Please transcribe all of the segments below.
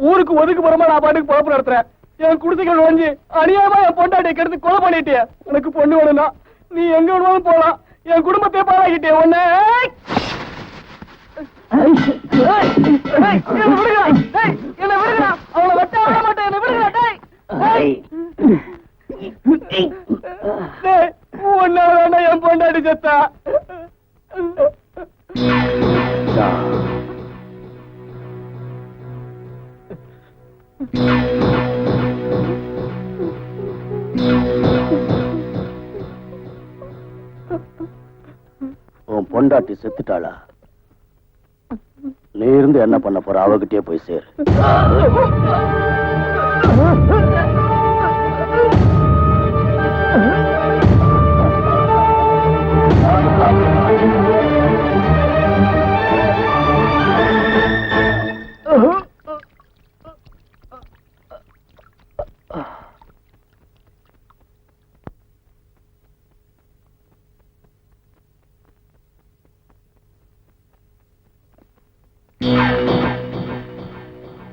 ஊருக்கு ஒதுக்கு போறமா நான் பாட்டுக்கு பொழப்பு நடத்துறேன். என் குடிசைகள் நுழைஞ்சு அநியாயமா என் பொண்டாட்டியை கெடுத்து கொலை பண்ணிட்டிய. எனக்கு பொண்ணு வேணும்னா நீ எங்க வேணுமாலும் போலாம். என் குடும்பத்தை பாழாக்கிட்டே உன்ன. என்ன விடுங்கடா, அவளை வச்சா ஆட மாட்டேன். என்ன விடுங்கடா. உன்னால என் பொண்டாட்டி செத்தா. உன் பொண்டாட்டி செத்துட்டாளா? நீ இருந்து என்ன பண்ண போற? அவகிட்டே போய் சேரு.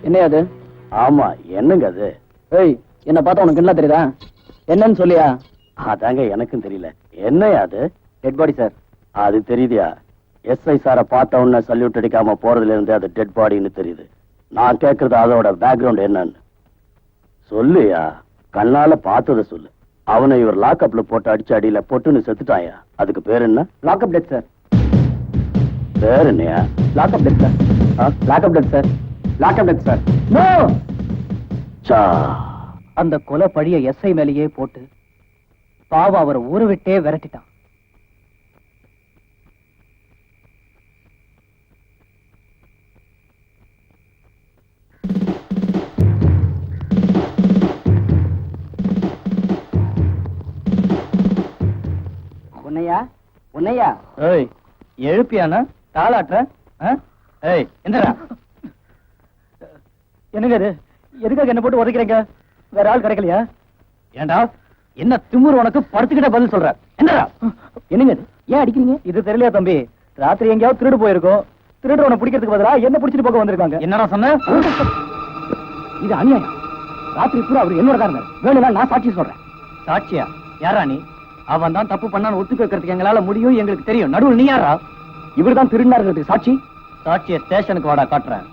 என்ன அது? ஆமா, என்னங்க அது? ஏய், என்ன பார்த்தா உனக்கு என்ன தெரியுதா? என்னன்னு சொல்லியா? அதாங்க எனக்கும் தெரியல. என்னையா அது? Dead body sir. அது தெரியுதியா? எஸ்ஐ சாரை பார்த்த உடனே சல்யூட் அடிக்காம போறதுல இருந்து அது டெட் பாடின்னு தெரியுது. நான் கேட்கறது அதோட பேக்ரவுண்ட் என்னன்னு சொல்லுயா. கண்ணால பார்த்தத சொல்லு. அவனை இவர் லாக்அப்ல போட்டு அடிச்சு அடியில பொட்டுன்னு செத்துட்டாயா. அதுக்கு பேர் என்ன? Lockup death sir. பேர் என்னையா? Lockup death sir. Lockup death sir. Lockup death sir. No. அந்த கொலை பழிய எஸ்ஐ மேலேயே போட்டு பாவ அவரை ஊரை விட்டே விரட்டிட்டான். உன்னையா உன்னையா? ஏய், எழுப்பியானா தாளாட்டுற? ஏய், எந்தடா? என்னங்க இது? எதுக்காக என்ன போட்டு உதைக்கிறீங்க? வேற ஆள் கிடைக்கலையா? ஏண்டா, என்ன திமிரு உனக்கு? படுத்துக்கிட்ட பதில் சொல்ற. என்னடா? என்னங்க இது? ஏன் அடிக்கிறீங்க? இது தெரியலையா தம்பி? ராத்திரி எங்கேயாவது திருடு போயிருக்கோம். திருடு உன பிடிக்கிறதுக்கு பதிலா என்ன பிடிச்சிட்டு போக வந்திருக்காங்க. என்னடா சொன்ன? இது அநியாயம். ராத்திரி பூரா அவர் என்னோட தான் இருந்தார். வேணும்னா நான் சாட்சி சொல்றேன். சாட்சியா? யாரா நீ? அவன் தான் தப்பு பண்ணான்னு ஒத்துக்க வைக்கிறதுக்கு எங்களால முடியும், எங்களுக்கு தெரியும். நடுவில் நீ யாரா? இவர் தான் திருடினாரு. சாட்சி? சாட்சிய ஸ்டேஷனுக்கு வாடா காட்டுறேன்.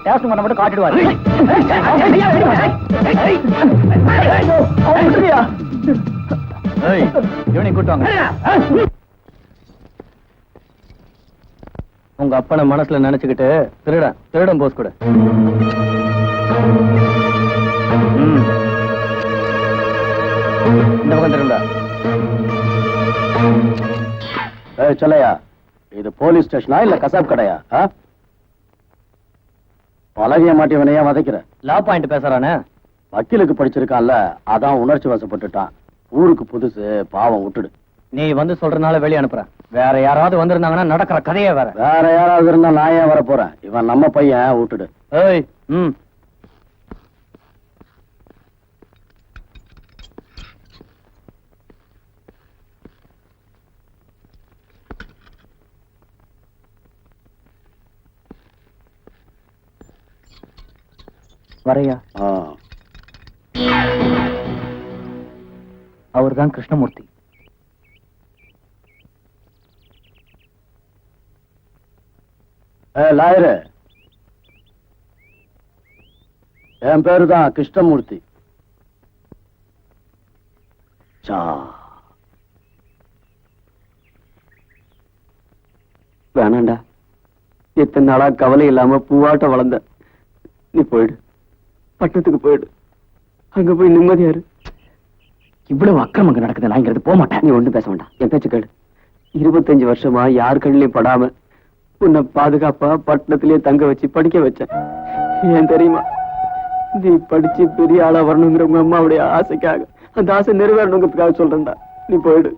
ஸ்டேஷன் பண்ண மட்டும் காட்டிடுவாரு. இவனை கூட்டுவாங்க. உங்க அப்பனை மனசுல நினைச்சுக்கிட்டு திருடன் போஸ் கூட. இந்த பக்கம் திருடா. சொல்லையா, இது போலீஸ் ஸ்டேஷனா இல்ல கசாப் கடையா? பழகிய மாட்டியவனையா வதைக்கிற? லா பாயிண்ட் பேசுறானே. வக்கீலுக்கு படிச்சிருக்கான்ல, அதான் உணர்ச்சி வசப்பட்டுட்டான். ஊருக்கு புதுசு, பாவம் விட்டுடு. நீ வந்து சொல்றதுனால வெளியே அனுப்புறேன். வேற யாராவது வந்திருந்தாங்கன்னா நடக்கிற கதையே வேற. வேற யாராவது இருந்தா நான் ஏன் வர போறேன்? இவன் நம்ம பையன், விட்டுடு. ஏய், வரையா? அவர்தான் கிருஷ்ணமூர்த்தி. லாயரு, என் பேரு தான் கிருஷ்ணமூர்த்தி. வேணாண்டா, இத்தனை நாளா கவலை இல்லாம பூவாட்ட வளர்ந்த. நீ போயிடு, பட்டணத்துக்கு போயிடு. அங்க போய் நிம்மதியாரு. இவ்வளவு அக்கிரமம் அங்க நடக்குது. நான் இங்க போக மாட்டேன். நீ ஒண்ணும் பேச வேண்டாம், என் பேச்சு கேளு. 25 வருஷமா யார் கண்ணிலையும் படாம உன்னை பாதுகாப்பா பட்டணத்திலேயே தங்க வச்சு படிக்க வச்சேன். ஏன் தெரியுமா? நீ படிச்சு பெரிய ஆளா வரணுங்கிற உங்க அம்மாவுடைய ஆசைக்காக, அந்த ஆசை நிறைவேறணுங்கிறதுக்காக சொல்றேன்டா. நீ போயிடு.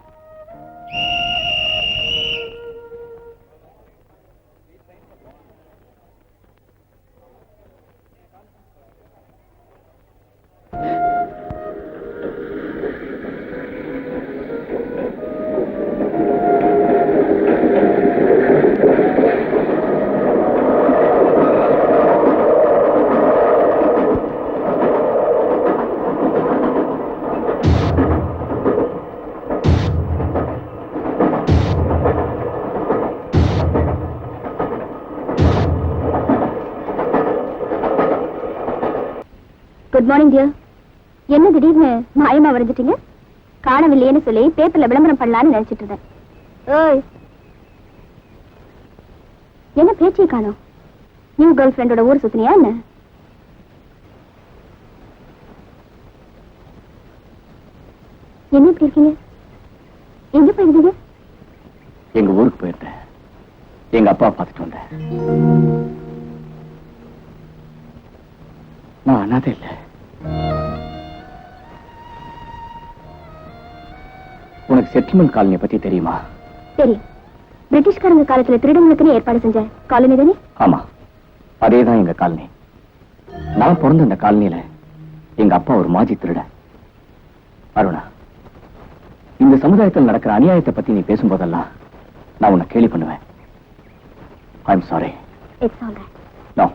Good morning dear. என்ன திடீர்னு மாயமா வரைஞ்சிட்டீங்க? காணவில்லையேன்னு சொல்லி பேப்பர்ல விளம்பரம் பண்ணலான்னு நினைச்சிட்டு இருந்தேன். ஓய், என்ன பேச்சை காணோம்? நியூ கேர்ள் ஃப்ரெண்டோட ஊர் சுத்தினியா என்ன? என்ன இப்படி இருக்கீங்க? எங்க போயிருந்தீங்க? எங்க ஊருக்கு போயிருந்தேன். எங்க அப்பா பார்த்துட்டு வந்தேன். நான் அனாதை இல்ல. உனக்கு செட்டில்மெண்ட் காலனியை பத்தி தெரியுமா? தெரியும். பிரிட்டிஷ்காரங்க காலத்துல திருடங்களுக்குன்னு ஏற்பாடு செஞ்ச காலனி தானே? ஆமா, அதேதான் எங்க காலனி. நான் பிறந்த இந்த காலனியில எங்க அப்பா ஒரு மாஜி திருட. அருணா, இந்த சமுதாயத்தில் நடக்கிற அநியாயத்தை பத்தி நீ பேசும்போதெல்லாம் நான் உன்னை கேலி பண்ணுவேன். I'm sorry. It's all right. No,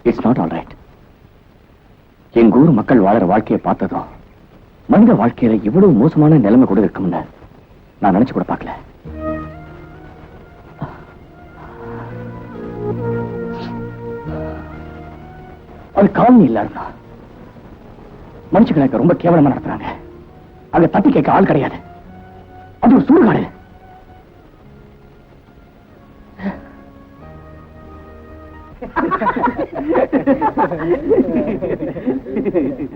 it's not all right. எங்க ஊர் மக்கள் வாழற வாழ்க்கையை பார்த்ததும் மனித வாழ்க்கையில இவ்வளவு மோசமான நிலைமை கூட இருக்கும்னு நான் நினைச்சு கூட பார்க்கல. அது காலனி இல்ல. மனுஷங்களுக்கு ரொம்ப கேவலமா நடத்துறாங்க. அங்க தட்டி கேட்க ஆள் கிடையாது. அது ஒரு சுடுகாடு.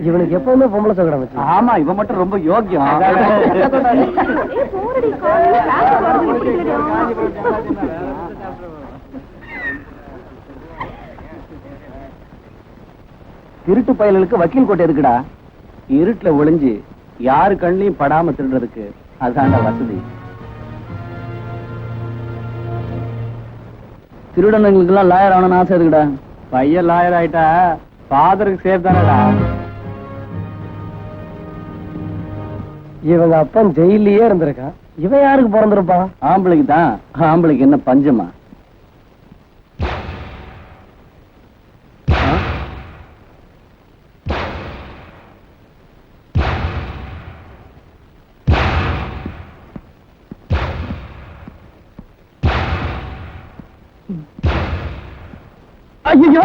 இவனுக்கு எப்பவுமே பொம்பளை சகடம் வச்சு. ஆமா, இவன் மட்டும் ரொம்ப யோக்கியம். திருட்டு பயலுக்கு வக்கீல் கோட்டை இருக்குடா. இருட்டுல ஒளிஞ்சு யாரு கண்ணையும் படாம திருடுறதுக்கு அதான்டா வசதி. திருடனுங்களுக்கு எல்லாம் லாயர் ஆகணும்னு ஆசை இருக்குடா. பையன் லாயர் ஆயிட்டா ஃபாதருக்கு சேஃப் தானடா. இவங்க அப்பன் ஜெயிலேயே இருந்திருக்கான். இவன் யாருக்கு பிறந்திருப்பான்? ஆம்பளைக்கு தான். ஆம்பளைக்கு என்ன பஞ்சமா? ஐயோ,